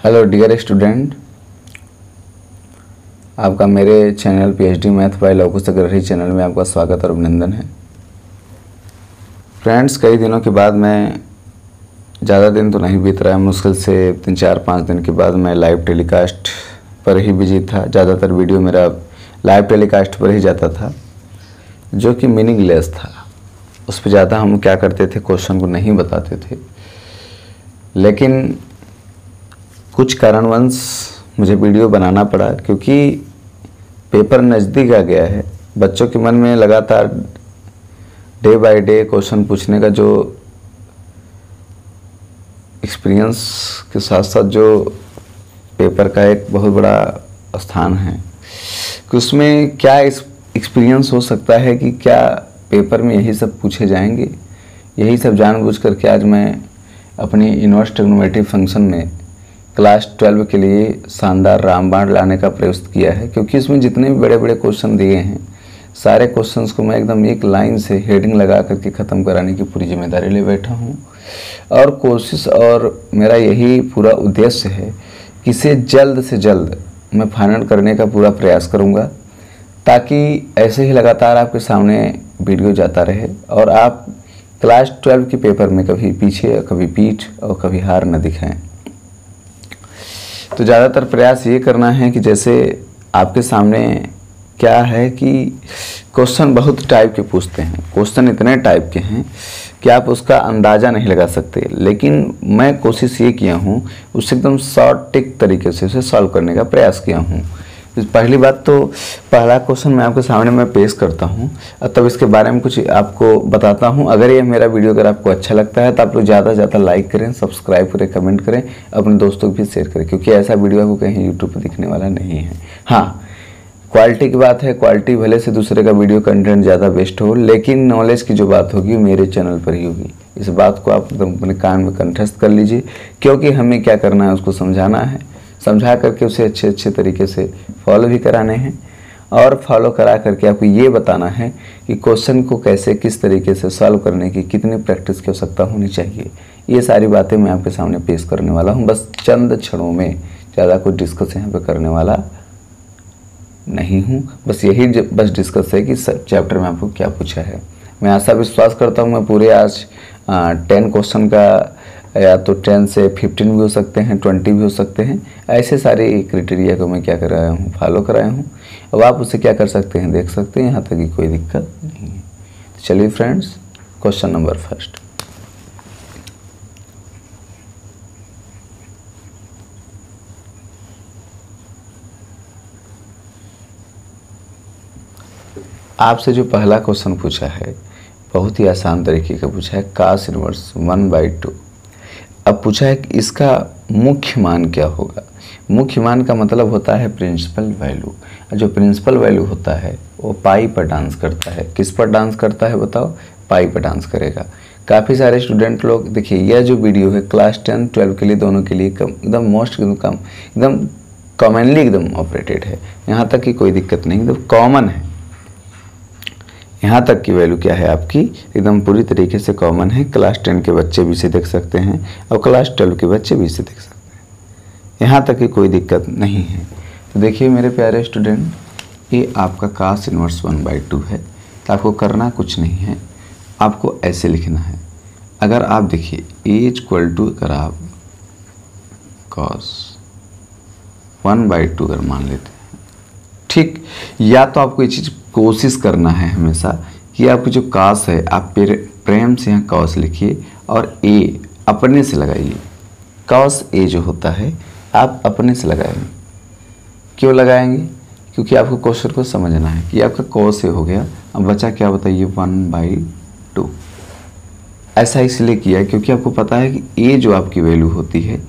Hello dear student, आपका मेरे channel PhD math by Lavkush Agrahi channel में आपका स्वागत और अभिनंदन है। फ्रेंड्स, कई दिनों के बाद मैं, ज़्यादा दिन तो नहीं बीत रहा है, मुश्किल से 3-4-5 दिन के बाद मैं लाइव टेलीकास्ट पर ही बिजी था। ज़्यादातर वीडियो मेरा लाइव टेलीकास्ट पर ही जाता था, जो कि मीनिंगलेस था। उस पर ज़्यादा हम क्या करते थे, क्वेश्चन को नहीं बताते थे। लेकिन कुछ कारणवश मुझे वीडियो बनाना पड़ा, क्योंकि पेपर नज़दीक आ गया है। बच्चों के मन में लगातार डे बाय डे क्वेश्चन पूछने का जो एक्सपीरियंस के साथ साथ जो पेपर का एक बहुत बड़ा स्थान है कि उसमें क्या एक्सपीरियंस हो सकता है कि क्या पेपर में यही सब पूछे जाएंगे। यही सब जानबूझ करके आज मैं अपनी इनवर्स ट्रिग्नोमेट्री फंक्शन में क्लास 12 के लिए शानदार रामबाण लाने का प्रयास किया है, क्योंकि इसमें जितने भी बड़े बड़े क्वेश्चन दिए हैं, सारे क्वेश्चंस को मैं एकदम एक लाइन से हेडिंग लगा करके ख़त्म कराने की पूरी जिम्मेदारी ले बैठा हूँ। और कोशिश और मेरा यही पूरा उद्देश्य है कि इसे जल्द से जल्द मैं फाइनल करने का पूरा प्रयास करूँगा, ताकि ऐसे ही लगातार आपके सामने वीडियो जाता रहे और आप क्लास 12 के पेपर में कभी पीछे, कभी पीठ और कभी हार न दिखाएं। तो ज़्यादातर प्रयास ये करना है कि जैसे आपके सामने क्या है कि क्वेश्चन बहुत टाइप के पूछते हैं, क्वेश्चन इतने टाइप के हैं कि आप उसका अंदाज़ा नहीं लगा सकते। लेकिन मैं कोशिश ये किया हूँ उससे एकदम शॉर्ट टिक तरीके से उसे सॉल्व करने का प्रयास किया हूँ। पहली बात तो पहला क्वेश्चन मैं आपके सामने मैं पेश करता हूँ और तब इसके बारे में कुछ आपको बताता हूँ। अगर ये मेरा वीडियो अगर आपको अच्छा लगता है तो आप लोग ज़्यादा से ज़्यादा लाइक करें, सब्सक्राइब करें, कमेंट करें, अपने दोस्तों को भी शेयर करें, क्योंकि ऐसा वीडियो आपको कहीं यूट्यूब पर दिखने वाला नहीं है। हाँ, क्वालिटी की बात है, क्वालिटी भले से दूसरे का वीडियो कंटेंट ज़्यादा बेस्ट हो, लेकिन नॉलेज की जो बात होगी मेरे चैनल पर ही होगी। इस बात को आप एकदम अपने कान में कंठस्थ कर लीजिए, क्योंकि हमें क्या करना है, उसको समझाना है, समझा करके उसे अच्छे तरीके से फॉलो भी कराने हैं और फॉलो करा करके आपको ये बताना है कि क्वेश्चन को कैसे, किस तरीके से सॉल्व करने की कितनी प्रैक्टिस की आवश्यकता होनी चाहिए। ये सारी बातें मैं आपके सामने पेश करने वाला हूँ, बस चंद क्षणों में। ज़्यादा कुछ डिस्कस यहाँ पे करने वाला नहीं हूँ, बस यही बस डिस्कस है कि सब चैप्टर में आपको क्या पूछा है। मैं आशा विश्वास करता हूँ मैं पूरे आज 10 क्वेश्चन का, या तो 10 से 15 भी हो सकते हैं, 20 भी हो सकते हैं, ऐसे सारे क्राइटेरिया को मैं क्या कराया हूँ, फॉलो कराया हूँ। अब आप उसे क्या कर सकते हैं, देख सकते हैं, यहाँ तक की कोई दिक्कत नहीं है। तो चलिए फ्रेंड्स, क्वेश्चन नंबर फर्स्ट। आपसे जो पहला क्वेश्चन पूछा है बहुत ही आसान तरीके का पूछा है, cos इनवर्स 1/2। अब पूछा है कि इसका मुख्य मान क्या होगा। मुख्य मान का मतलब होता है प्रिंसिपल वैल्यू। जो प्रिंसिपल वैल्यू होता है वो पाई पर डांस करता है। किस पर डांस करता है बताओ? पाई पर डांस करेगा। काफ़ी सारे स्टूडेंट लोग, देखिए यह जो वीडियो है क्लास 10, 12 के लिए, दोनों के लिए एकदम मोस्ट एकदम कॉमनली एकदम ऑपरेटेड है। यहाँ तक कि कोई दिक्कत नहीं, एकदम कॉमन है। यहाँ तक की वैल्यू क्या है आपकी, एकदम पूरी तरीके से कॉमन है। क्लास 10 के बच्चे भी इसे देख सकते हैं और क्लास 12 के बच्चे भी इसे देख सकते हैं। यहाँ तक की कोई दिक्कत नहीं है। तो देखिए मेरे प्यारे स्टूडेंट, ये आपका cos इनवर्स 1/2 है। तो आपको करना कुछ नहीं है, आपको ऐसे लिखना है। अगर आप देखिए A=, अगर आप cos 1/2 अगर मान लेते हैं, ठीक, या तो आपको ये चीज़ कोशिश करना है हमेशा कि आपकी जो cos है, आप प्रेम से यहाँ cos लिखिए और a अपने से लगाइए। cos a जो होता है आप अपने से लगाएंगे। क्यों लगाएंगे? क्योंकि आपको क्वेश्चन को समझना है कि आपका cos a हो गया। अब बचा क्या बताइए, 1/2। ऐसा इसलिए किया क्योंकि आपको पता है कि a जो आपकी वैल्यू होती है,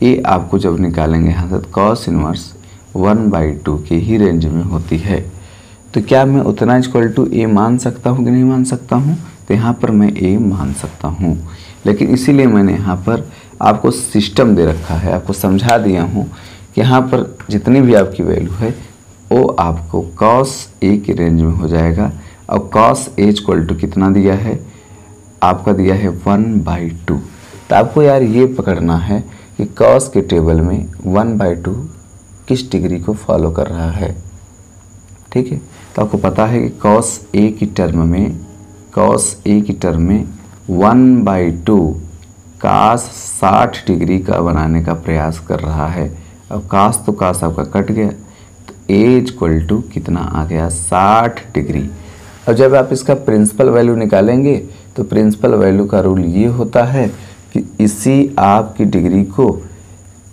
a आपको जब निकालेंगे यहाँ से cos इनवर्स 1/2 के ही रेंज में होती है। तो क्या मैं उतना =a मान सकता हूँ कि नहीं मान सकता हूँ? तो यहाँ पर मैं a मान सकता हूँ। लेकिन इसीलिए मैंने यहाँ पर आपको सिस्टम दे रखा है, आपको समझा दिया हूँ कि यहाँ पर जितनी भी आपकी वैल्यू है वो आपको cos a के रेंज में हो जाएगा। और cos a कितना दिया है आपका, दिया है 1/2। तो आपको यार ये पकड़ना है कि कि कॉस के टेबल में 1/2 किस डिग्री को फॉलो कर रहा है। ठीक है, तो आपको पता है कि कॉस ए की टर्म में 1/2 कास 60 डिग्री का बनाने का प्रयास कर रहा है। अब कास तो कास आपका कट गया, तो ए इक्वल टू कितना आ गया 60 डिग्री। और जब आप इसका प्रिंसिपल वैल्यू निकालेंगे तो प्रिंसिपल वैल्यू का रूल ये होता है कि इसी आपकी डिग्री को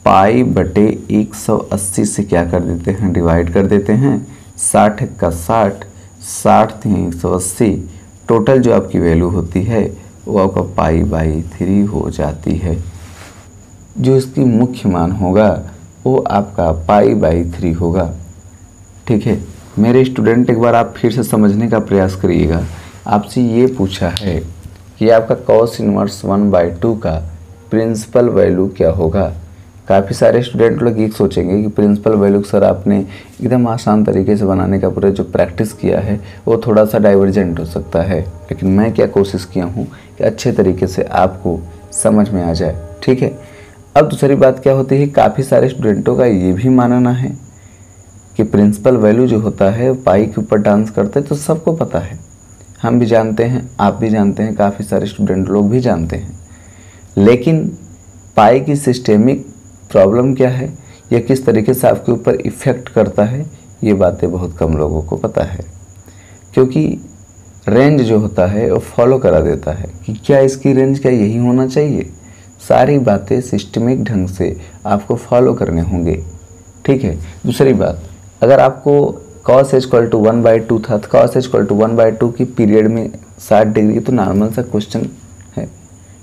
पाई बटे 180 से क्या कर देते हैं, डिवाइड कर देते हैं। 60 का 60, 60 × 180, टोटल जो आपकी वैल्यू होती है वो आपका π/3 हो जाती है। जो इसकी मुख्य मान होगा वो आपका π/3 होगा। ठीक है मेरे स्टूडेंट, एक बार आप फिर से समझने का प्रयास करिएगा। आपसे ये पूछा है कि आपका cos इनवर्स 1/2 का प्रिंसिपल वैल्यू क्या होगा। काफ़ी सारे स्टूडेंट लोग ये सोचेंगे कि प्रिंसिपल वैल्यू सर आपने एकदम आसान तरीके से बनाने का पूरा जो प्रैक्टिस किया है वो थोड़ा सा डाइवर्जेंट हो सकता है, लेकिन मैं क्या कोशिश किया हूँ कि अच्छे तरीके से आपको समझ में आ जाए। ठीक है, अब दूसरी बात क्या होती है, काफ़ी सारे स्टूडेंटों का ये भी मानना है कि प्रिंसिपल वैल्यू जो होता है पाई के ऊपर डांस करते, तो सबको पता है, हम भी जानते हैं, आप भी जानते हैं, काफ़ी सारे स्टूडेंट लोग भी जानते हैं। लेकिन पाई की सिस्टेमिक प्रॉब्लम क्या है या किस तरीके से आपके ऊपर इफ़ेक्ट करता है, ये बातें बहुत कम लोगों को पता है। क्योंकि रेंज जो होता है वो फॉलो करा देता है कि क्या इसकी रेंज क्या यही होना चाहिए। सारी बातें सिस्टमिक ढंग से आपको फॉलो करने होंगे। ठीक है, दूसरी बात, अगर आपको cos = 1/2 था तो cos = 1/2 की पीरियड में 60 डिग्री तो नॉर्मल सा क्वेश्चन है,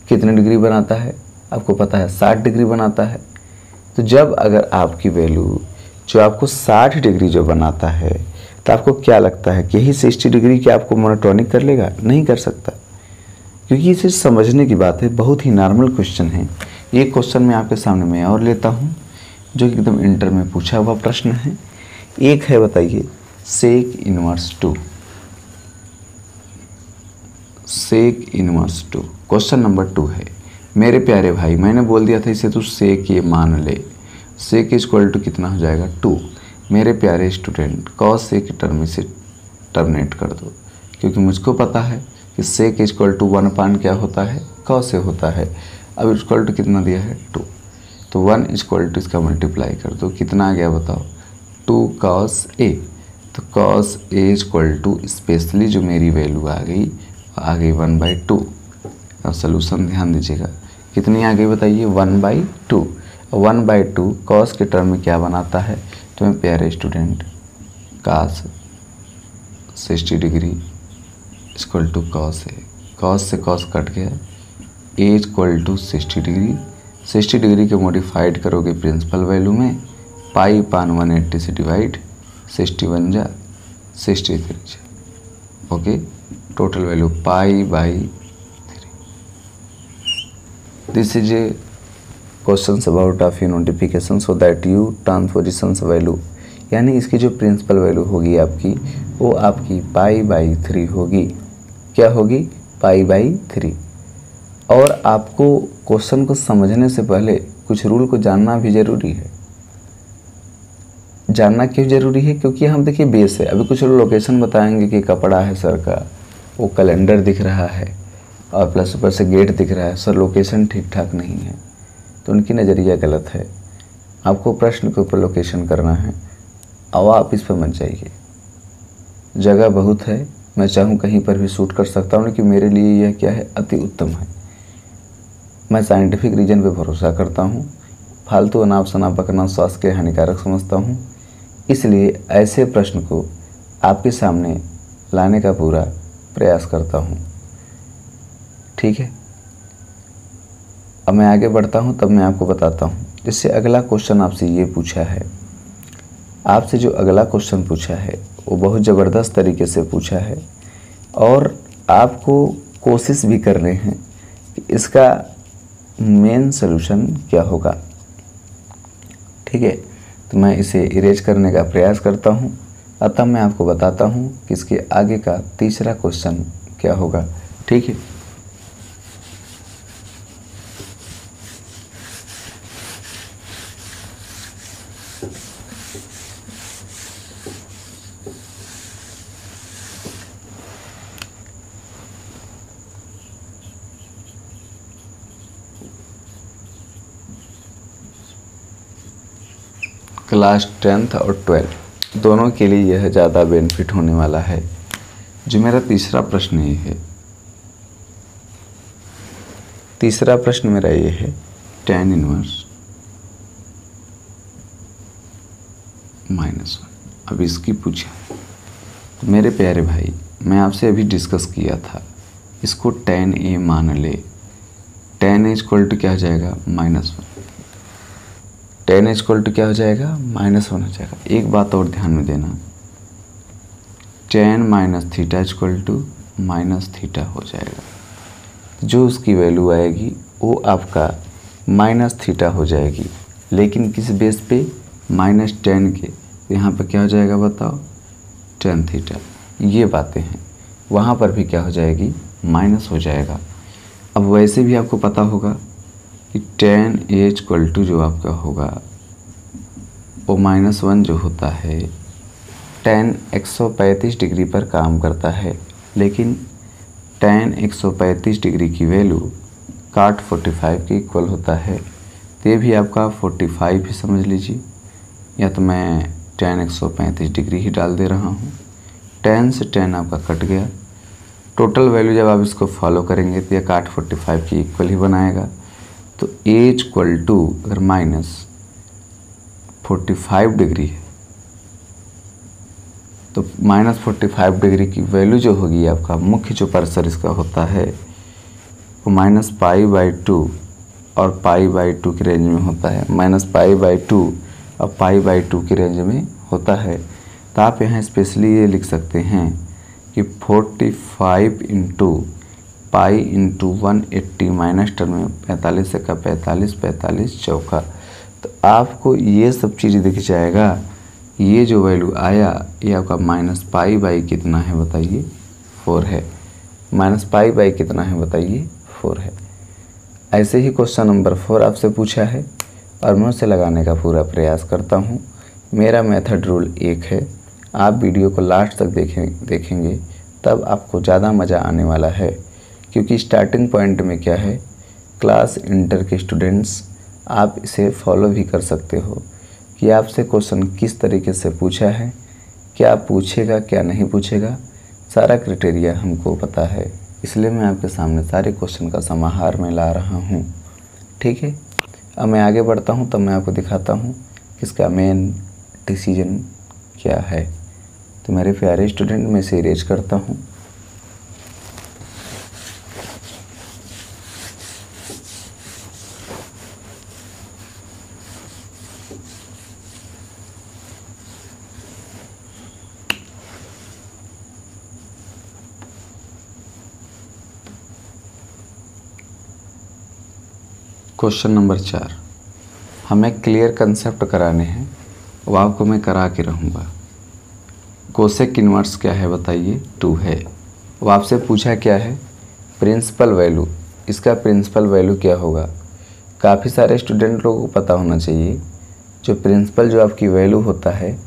कितने डिग्री बनाता है आपको पता है, 60 डिग्री बनाता है। तो जब अगर आपकी वैल्यू जो आपको 60 डिग्री जो बनाता है, तो आपको क्या लगता है कि यही 60 डिग्री क्या आपको मोनोटोनिक कर लेगा? नहीं कर सकता, क्योंकि इसे समझने की बात है, बहुत ही नॉर्मल क्वेश्चन है। ये क्वेश्चन मैं आपके सामने में और लेता हूँ जो कि एकदम इंटर में पूछा हुआ प्रश्न है। एक है, बताइए, sec inverse 2, sec inverse 2 question number 2 है। मेरे प्यारे भाई, मैंने बोल दिया था इसे तू सेक ये मान ले, सेक इक्वल टू कितना हो जाएगा 2। मेरे प्यारे स्टूडेंट, कॉस से की टर्म से टर्मिनेट कर दो, क्योंकि मुझको पता है कि सेक इक्वल टू 1 क्या होता है, कॉस से होता है। अब इक्वल टू कितना दिया है 2, तो 1 इक्वल टू इसका मल्टीप्लाई कर दो, कितना आ गया बताओ 2 cos A। तो cos A equal to specially जो मेरी वैल्यू आ गई 1/2। अब सोल्यूशन ध्यान दीजिएगा, कितनी आ गई बताइए 1/2। 1/2 cos के टर्म में क्या बनाता है, तो मैं प्यारे student cos 60 degree equal to cos A, cos से cos कट गया, A equal to 60 degree. 60 degree के मॉडिफाइड करोगे प्रिंसिपल वैल्यू में, π/180 से डिवाइड, 60 बन जा 63। Okay, total value π/3। This is a questions about of you notification so that you transpositions value, यानी इसकी जो प्रिंसिपल वैल्यू होगी आपकी, वो आपकी π/3 होगी। क्या होगी? π/3। और आपको क्वेश्चन को समझने से पहले कुछ रूल को जानना भी ज़रूरी है। जानना क्यों ज़रूरी है? क्योंकि हम देखिए बेस है, अभी कुछ लोकेशन बताएंगे कि कपड़ा है सर का, वो कैलेंडर दिख रहा है और प्लस ऊपर से गेट दिख रहा है, सर लोकेशन ठीक ठाक नहीं है, तो उनकी नज़रिया गलत है। आपको प्रश्न के ऊपर लोकेशन करना है, और आप इस पर मत जाइए। जगह बहुत है, मैं चाहूँ कहीं पर भी शूट कर सकता हूँ, लेकिन मेरे लिए यह क्या है, अति उत्तम है। मैं साइंटिफिक रीजन पे भरोसा करता हूँ, फालतू अनाप शनाप बकना स्वास्थ्य के हानिकारक समझता हूँ, इसलिए ऐसे प्रश्न को आपके सामने लाने का पूरा प्रयास करता हूँ। ठीक है, अब मैं आगे बढ़ता हूँ, तब मैं आपको बताता हूँ। इससे अगला क्वेश्चन आपसे ये पूछा है, आपसे जो अगला क्वेश्चन पूछा है वो बहुत ज़बरदस्त तरीके से पूछा है, और आपको कोशिश भी कर रहे हैं कि इसका मेन सॉल्यूशन क्या होगा। ठीक है, तो मैं इसे इरेज करने का प्रयास करता हूँ, अतः मैं आपको बताता हूँ कि इसके आगे का तीसरा क्वेश्चन क्या होगा। ठीक है, क्लास 10th और 12th दोनों के लिए यह ज़्यादा बेनिफिट होने वाला है। जो मेरा तीसरा प्रश्न ये है, तीसरा प्रश्न मेरा ये है tan इनवर्स -1। अब इसकी पूछा तो मेरे प्यारे भाई, मैं आपसे अभी डिस्कस किया था, इसको tan a मान ले। tan a इक्वल टू क्या हो जाएगा? -1। tan a इक्वल टू क्या हो जाएगा? -1 हो जाएगा। एक बात और ध्यान में देना, tan minus theta equal to minus theta हो जाएगा। जो उसकी वैल्यू आएगी वो आपका माइनस थीटा हो जाएगी, लेकिन किस बेस पे? -tan के। यहाँ पर क्या हो जाएगा बताओ? tan theta. ये बातें हैं, वहाँ पर भी क्या हो जाएगी? माइनस हो जाएगा। अब वैसे भी आपको पता होगा कि tan a इक्वल टू जो आपका होगा वो -1 जो होता है, tan 135 डिग्री पर काम करता है, लेकिन tan 135 डिग्री की वैल्यू cot 45 के इक्वल होता है। तो ये भी आपका 45 ही समझ लीजिए, या तो मैं tan 135 डिग्री ही डाल दे रहा हूँ। tan से tan आपका कट गया। टोटल वैल्यू जब आप इसको फॉलो करेंगे तो यह cot 45 की इक्वल ही बनाएगा। तो a इक्वल टू अगर -45 डिग्री है तो -45 डिग्री की वैल्यू जो होगी आपका, मुख्य जो परसर इसका होता है वो -π/2 और π/2 के रेंज में होता है। -π/2 और π/2 के रेंज में होता है। तो आप यहाँ स्पेशली ये लिख सकते हैं कि 45 into pi into 180 minus term में 45 से का 45, 45 चौका। तो आपको ये सब चीज़ दिख जाएगा। ये जो वैल्यू आया ये आपका -π/, कितना है बताइए? 4 है। -π/, कितना है बताइए? 4 है। ऐसे ही क्वेश्चन नंबर 4 आपसे पूछा है और मैं उसे लगाने का पूरा प्रयास करता हूँ। मेरा मेथड रूल एक है, आप वीडियो को लास्ट तक देखेंगे तब आपको ज़्यादा मज़ा आने वाला है, क्योंकि स्टार्टिंग पॉइंट में क्या है, क्लास इंटर के स्टूडेंट्स आप इसे फॉलो भी कर सकते हो कि आपसे क्वेश्चन किस तरीके से पूछा है, क्या पूछेगा क्या नहीं पूछेगा, सारा क्राइटेरिया हमको पता है। इसलिए मैं आपके सामने सारे क्वेश्चन का समाहार में ला रहा हूँ। ठीक है, अब मैं आगे बढ़ता हूँ तब मैं आपको दिखाता हूँ कि इसका मेन डिसीजन क्या है। तो मेरे प्यारे स्टूडेंट, मैं इसे इरेज करता हूँ। क्वेश्चन नंबर 4 हमें क्लियर कंसेप्ट कराने हैं, वो आपको मैं करा के रहूँगा। कोसेक इनवर्स क्या है बताइए? 2 है। वो आपसे पूछा क्या है? Principal value. इसका प्रिंसिपल वैल्यू क्या होगा? काफ़ी सारे स्टूडेंट लोगों को पता होना चाहिए, जो प्रिंसिपल जो आपकी वैल्यू होता है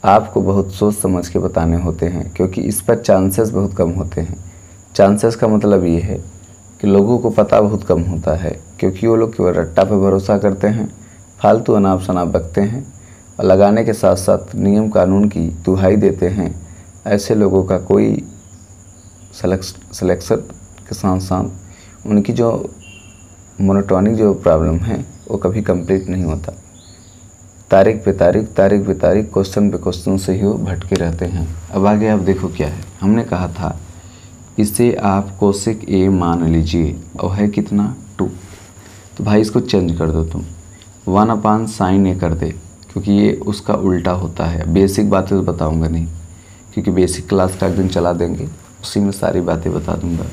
आपको बहुत सोच समझ के बताने होते हैं, क्योंकि इस पर चांसेस बहुत कम होते हैं। चांसेस का मतलब ये है कि लोगों को पता बहुत कम होता है, क्योंकि वो लोग केवल रट्टा पे भरोसा करते हैं, फालतू अनाप शनाप बकते हैं और लगाने के साथ साथ नियम कानून की दुहाई देते हैं। ऐसे लोगों का कोई सिलेक्शन के साथ साथ उनकी जो मोनोटोनिक जो प्रॉब्लम है वो कभी कंप्लीट नहीं होता। तारीख पे तारीख क्वेश्चन पे क्वेश्चन से ही वो भटके रहते हैं। अब आगे आप देखो क्या है, हमने कहा था इसे आप कोसेक ए मान लीजिए और है कितना? 2। तो भाई इसको चेंज कर दो तुम, 1/sin a कर दे, क्योंकि ये उसका उल्टा होता है। बेसिक बातें तो बताऊंगा नहीं, क्योंकि बेसिक क्लास का एक दिन चला देंगे, उसी में सारी बातें बता दूंगा।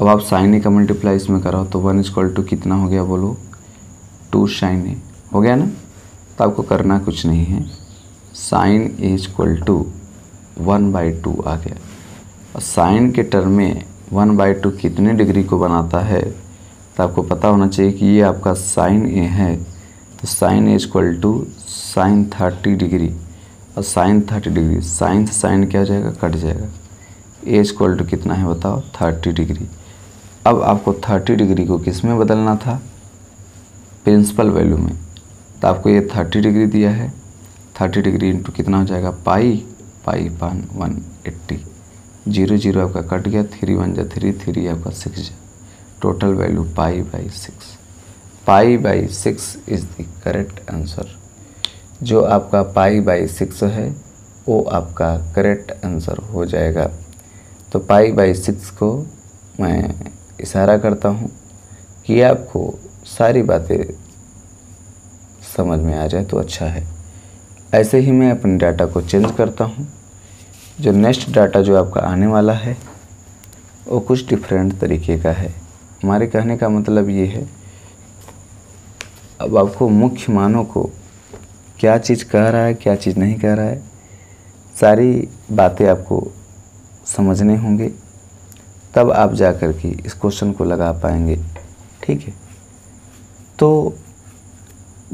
अब आप sin a का मल्टीप्लाई इसमें कराओ तो 1 इक्वल टू कितना हो गया बोलो? 2sin a हो गया ना। तो आपको करना कुछ नहीं है, sin a इक्वल टू 1/2 आ गया। और साइन के टर्म में 1/2 कितने डिग्री को बनाता है? तो आपको पता होना चाहिए कि ये आपका sin a है, तो sin a equal to sin 30 degree, और sin 30 डिग्री sin से sin क्या हो जाएगा? कट जाएगा। a इक्वल टू कितना है बताओ? 30 डिग्री। अब आपको 30 डिग्री को किस में बदलना था? प्रिंसिपल वैल्यू में। तो आपको ये 30 डिग्री दिया है, 30 डिग्री इंटू कितना हो जाएगा पाई, पाई पान 180, 0 0 आपका कट गया, 3 1 जा 3, 3 आपका 6 जा, total value pi by 6। Pi by 6 is the correct answer. जो आपका पाई बाई 6 है वो आपका करेक्ट आंसर हो जाएगा। तो पाई बाई 6 को मैं इशारा करता हूँ कि आपको सारी बातें समझ में आ जाए तो अच्छा है। ऐसे ही मैं अपने डाटा को चेंज करता हूँ। जो नेक्स्ट डाटा जो आपका आने वाला है वो कुछ डिफरेंट तरीके का है। हमारे कहने का मतलब ये है, अब आपको मुख्य मानों को क्या चीज़ कह रहा है, क्या चीज़ नहीं कह रहा है, सारी बातें आपको समझने होंगे, तब आप जा कर के इस क्वेश्चन को लगा पाएंगे। ठीक है, तो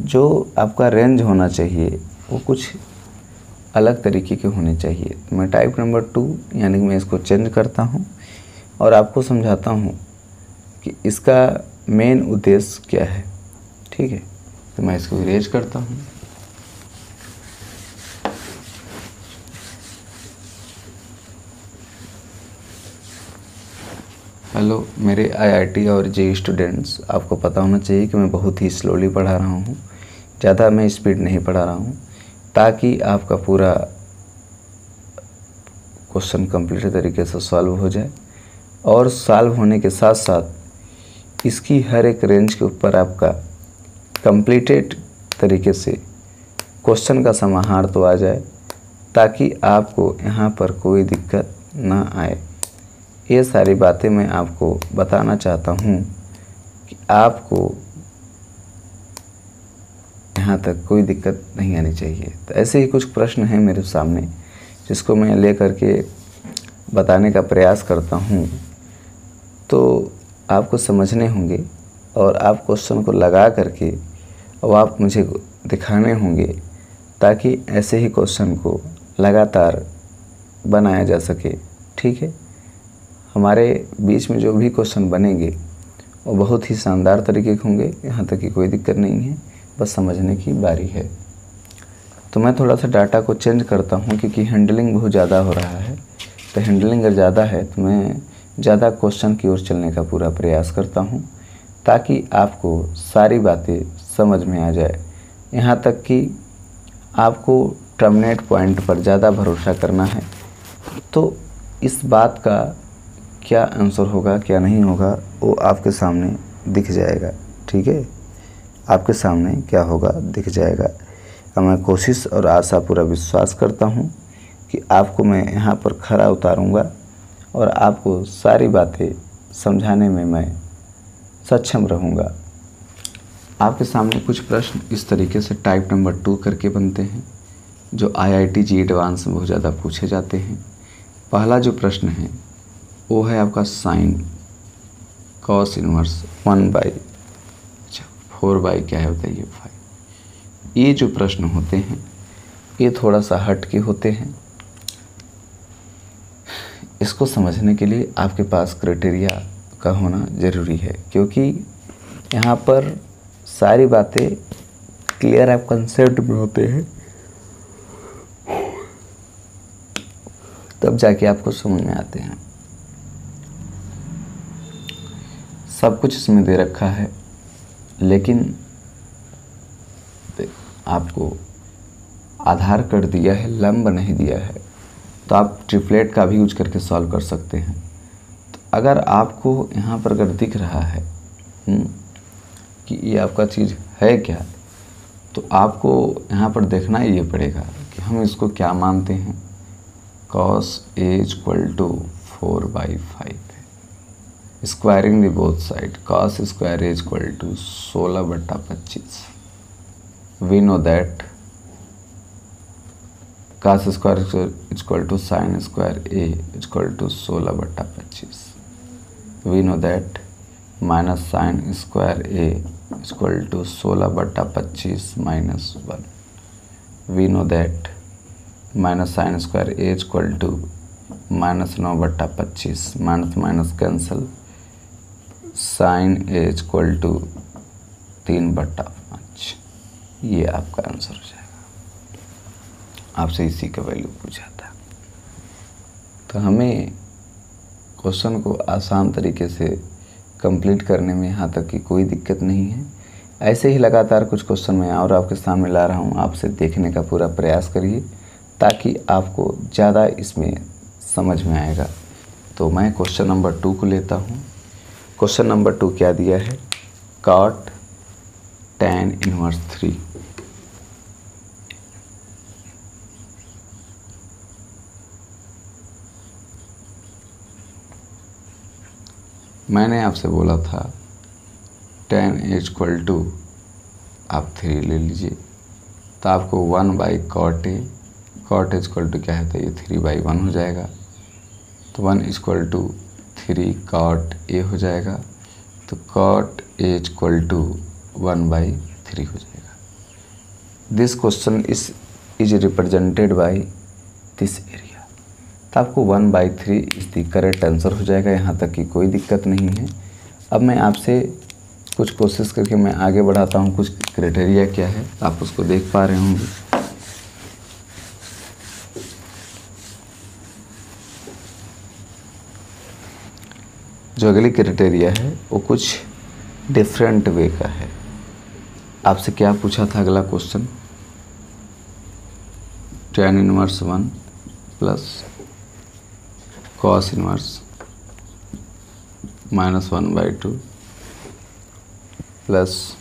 जो आपका रेंज होना चाहिए वो कुछ अलग तरीके के होने चाहिए। तो मैं टाइप नंबर 2 यानी कि मैं इसको चेंज करता हूँ और आपको समझाता हूँ कि इसका मेन उद्देश्य क्या है। ठीक है, तो मैं इसको इरेज करता हूँ। हेलो मेरे आईआईटी और जेईई स्टूडेंट्स, आपको पता होना चाहिए कि मैं बहुत ही स्लोली पढ़ा रहा हूँ, ज़्यादा मैं स्पीड नहीं पढ़ा रहा हूँ, ताकि आपका पूरा क्वेश्चन कंप्लीट तरीके से सॉल्व हो जाए। और सॉल्व होने के साथ साथ इसकी हर एक रेंज के ऊपर आपका कंप्लीटेड तरीके से क्वेश्चन का समाहार तो आ जाए, ताकि आपको यहाँ पर कोई दिक्कत ना आए। ये सारी बातें मैं आपको बताना चाहता हूँ कि आपको यहाँ तक कोई दिक्कत नहीं आनी चाहिए। तो ऐसे ही कुछ प्रश्न हैं मेरे सामने जिसको मैं ले करके बताने का प्रयास करता हूँ, तो आपको समझने होंगे और आप क्वेश्चन को लगा करके और आप मुझे दिखाने होंगे, ताकि ऐसे ही क्वेश्चन को लगातार बनाया जा सके। ठीक है, हमारे बीच में जो भी क्वेश्चन बनेंगे वो बहुत ही शानदार तरीके के होंगे, यहाँ तक कि कोई दिक्कत नहीं है, बस समझने की बारी है। तो मैं थोड़ा सा डाटा को चेंज करता हूँ क्योंकि हैंडलिंग बहुत ज़्यादा हो रहा है। तो हैंडलिंग अगर ज़्यादा है तो मैं ज़्यादा क्वेश्चन की ओर चलने का पूरा प्रयास करता हूँ, ताकि आपको सारी बातें समझ में आ जाए। यहाँ तक कि आपको टर्मिनेट पॉइंट पर ज़्यादा भरोसा करना है, तो इस बात का क्या आंसर होगा क्या नहीं होगा वो आपके सामने दिख जाएगा। ठीक है, आपके सामने क्या होगा दिख जाएगा। अब मैं कोशिश और आशा पूरा विश्वास करता हूँ कि आपको मैं यहाँ पर खरा उतारूँगा और आपको सारी बातें समझाने में मैं सक्षम रहूँगा। आपके सामने कुछ प्रश्न इस तरीके से टाइप नंबर 2 करके बनते हैं, जो IIT JEE एडवांस में बहुत ज़्यादा पूछे जाते हैं। पहला जो प्रश्न है वो है आपका साइन कॉस इनवर्स 1/4 क्या है बताइए 5। ये जो प्रश्न होते हैं ये थोड़ा सा हट के होते हैं। इसको समझने के लिए आपके पास क्राइटेरिया का होना ज़रूरी है, क्योंकि यहाँ पर सारी बातें क्लियर आप कंसेप्ट में होते हैं, तब जाके आपको समझ में आते हैं। सब कुछ इसमें दे रखा है, लेकिन आपको आधार कार्ड दिया है, लंब नहीं दिया है, तो आप ट्रिपलेट का भी यूज करके सॉल्व कर सकते हैं। तो अगर आपको यहाँ पर अगर दिख रहा है कि ये आपका चीज़ है क्या, तो आपको यहाँ पर देखना ही ये पड़ेगा कि हम इसको क्या मानते हैं। cos A = 4/5 है, squaring the both side, cos square A = 16/25। We know that cos square = sin square A = 16/25। We know that minus sine square A = 16/25 - 1। We know that minus sine square A = -9/25, minus minus cancel, sine A = 3/5। ये आपका answer हो जाएगा। आपसे इसी का value पूछा था। तो हमें क्वेश्चन को आसान तरीके से कंप्लीट करने में यहाँ तक कि कोई दिक्कत नहीं है। ऐसे ही लगातार कुछ क्वेश्चन मैं और आपके सामने ला रहा हूँ, आपसे देखने का पूरा प्रयास करिए ताकि आपको ज़्यादा इसमें समझ में आएगा। तो मैं क्वेश्चन नंबर 2 को लेता हूँ। क्वेश्चन नंबर 2 क्या दिया है? cot tan inverse 3। मैंने आपसे बोला था tan इक्वल टू आप 3 ले लीजिए, तो आपको 1/cot A, cot equal to क्या है, तो ये 3/1 हो जाएगा। तो 1 इक्वल टू 3 cot A हो जाएगा, तो cot A इक्वल टू 1/3 हो जाएगा। This question is represented by this area. तो आपको 1/3 इस द करेक्ट आंसर हो जाएगा, यहाँ तक कि कोई दिक्कत नहीं है। अब मैं आपसे कुछ कोशिश करके मैं आगे बढ़ाता हूँ, कुछ क्राइटेरिया क्या है आप उसको देख पा रहे होंगे। जो अगली क्राइटेरिया है वो कुछ डिफरेंट वे का है। आपसे क्या पूछा था अगला question? tan inverse 1 plus cos inverse -1/2 plus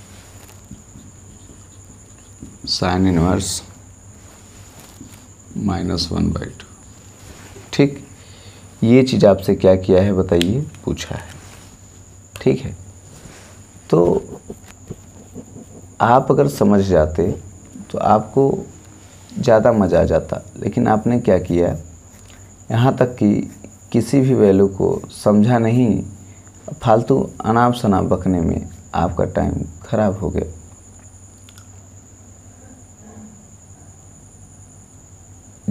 sin inverse -1/2। ठीक, ये चीज़ आपसे क्या किया है बताइए, पूछा है। ठीक है, तो आप अगर समझ जाते तो आपको ज़्यादा मज़ा आ जाता, लेकिन आपने क्या किया, यहाँ तक कि किसी भी वैल्यू को समझा नहीं, फालतू अनाप शनाप बकने में आपका टाइम खराब हो गया।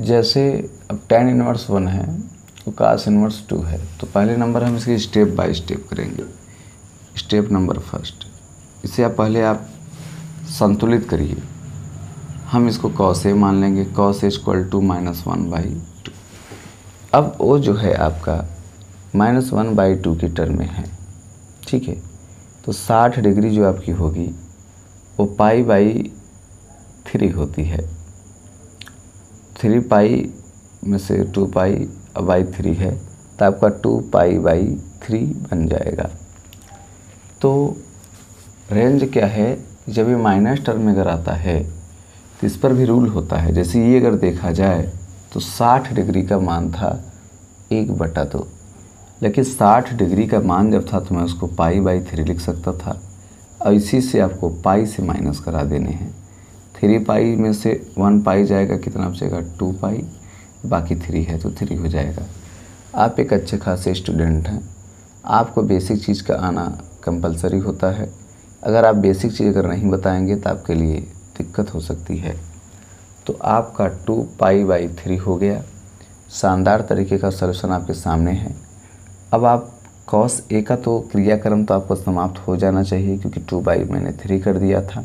जैसे अब tan इनवर्स 1 है तो cos इनवर्स 2 है, तो पहले नंबर हम इसकी स्टेप बाय स्टेप करेंगे। स्टेप नंबर फर्स्ट, इसे आप संतुलित करिए। हम इसको cos A मान लेंगे, cos A इक्वल टू -1/2। अब वो जो है आपका -1/2 की टर्म में है। ठीक है, तो 60 डिग्री जो आपकी होगी वो π/3 होती है। 3π में से 2π/3 है, तो आपका 2π/3 बन जाएगा। तो रेंज क्या है, जब ये माइनस टर्म में अगर आता है तो इस पर भी रूल होता है। जैसे ये अगर देखा जाए तो 60 डिग्री का मान था 1/2, लेकिन 60 डिग्री का मान जब था तो मैं उसको π/3 लिख सकता था। और इसी से आपको पाई से माइनस करा देने हैं। 3π में से 1π जाएगा, कितना बचेगा 2π, बाकी 3 है तो 3 हो जाएगा। आप एक अच्छे खासे स्टूडेंट हैं, आपको बेसिक चीज़ का आना कंपलसरी होता है। अगर आप बेसिक चीज़ अगर नहीं बताएंगे तो आपके लिए दिक्कत हो सकती है। तो आपका 2π/3 हो गया। शानदार तरीके का सलूशन आपके सामने है। अब आप cos A का तो क्रियाक्रम तो आपको समाप्त हो जाना चाहिए, क्योंकि 2 मैंने 3 कर दिया था।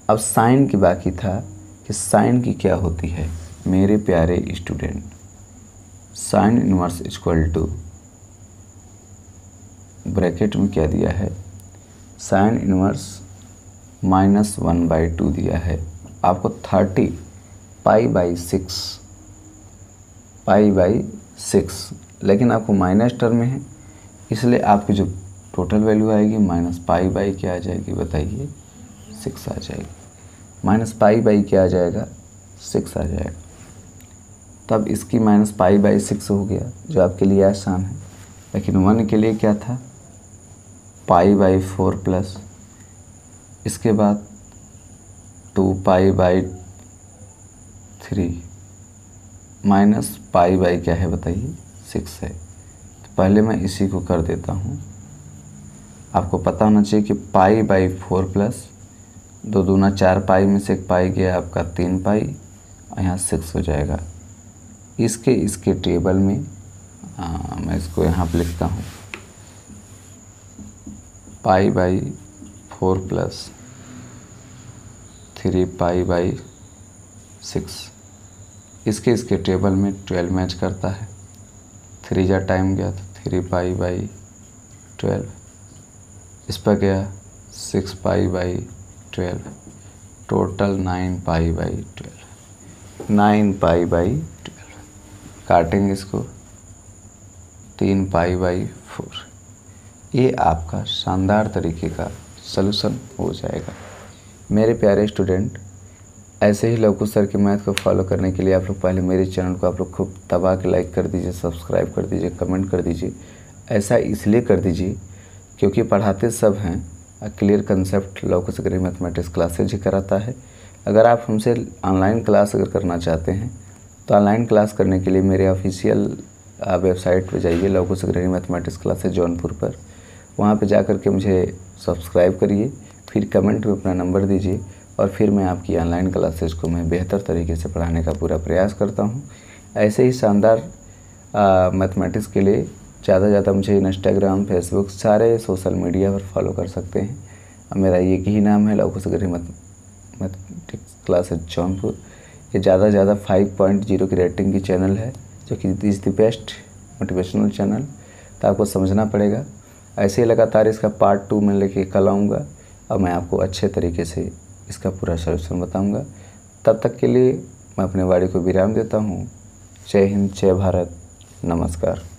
अब साइन की बाकी था कि साइन की क्या होती है मेरे प्यारे student. Sine inverse equal to, bracket में क्या दिया है, साइन इनवर्स -1/2 दिया है। आपको 30 π/6, लेकिन आपको माइनस टर्म में है, इसलिए आपकी जो टोटल वैल्यू आएगी -π/ क्या आ जाएगी बताइए, 6 आ जाएगी। -π/ क्या आ जाएगा, 6 आ जाएगा। तब इसकी -π/6 हो गया, जो आपके लिए आसान है। लेकिन 1 के लिए क्या था, π/4 प्लस, इसके बाद 2π/3 माइनस π/ क्या है बताइए, 6 है। तो पहले मैं इसी को कर देता हूँ। आपको पता होना चाहिए कि π/4 प्लस 2 दूना 4π में से 1 पाई गया आपका 3π, और यहाँ 6 हो जाएगा। इसके टेबल में मैं इसको यहाँ पर लिखता हूँ, π/4 प्लस 3π/6 इसके टेबल में 12 मैच करता है। 3 जा टाइम गया तो 3π/12, इस पर गया 6π/12, टोटल 9π/12, 9π/12। काटेंगे इसको 3π/4। ये आपका शानदार तरीके का सलूशन हो जाएगा। मेरे प्यारे स्टूडेंट, ऐसे ही लवकुश सर के मैथ को फॉलो करने के लिए आप लोग पहले मेरे चैनल को आप लोग खूब दबा के लाइक कर दीजिए, सब्सक्राइब कर दीजिए, कमेंट कर दीजिए। ऐसा इसलिए कर दीजिए क्योंकि पढ़ाते सब हैं, क्लियर कंसेप्ट लवकुश अग्रणी मैथमेटिक्स क्लासेज ही कराता है। अगर आप हमसे ऑनलाइन क्लास अगर करना चाहते हैं तो ऑनलाइन क्लास करने के लिए मेरे ऑफिशियल वेबसाइट पर जाइए, लवकुश अग्रणी मैथमेटिक्स क्लासेज जौनपुर पर। वहाँ पे जा कर के मुझे सब्सक्राइब करिए, फिर कमेंट में अपना नंबर दीजिए और फिर मैं आपकी ऑनलाइन क्लासेस को मैं बेहतर तरीके से पढ़ाने का पूरा प्रयास करता हूँ। ऐसे ही शानदार मैथमेटिक्स के लिए ज़्यादा से ज़्यादा मुझे इंस्टाग्राम, फेसबुक, सारे सोशल मीडिया पर फॉलो कर सकते हैं। मेरा एक ही नाम है, लवकुश अग्रणी मैथमेटिक्स क्लासेज जौनपुर। ये ज़्यादा से ज़्यादा 5.0 की रेटिंग की चैनल है, जो कि is the best motivational channel. तो आपको समझना पड़ेगा। ऐसे ही लगातार इसका पार्ट 2 में लेके कल आऊँगा और मैं आपको अच्छे तरीके से इसका पूरा सॉल्यूशन बताऊंगा। तब तक के लिए मैं अपने वाणी को विराम देता हूँ। जय हिंद, जय भारत, नमस्कार।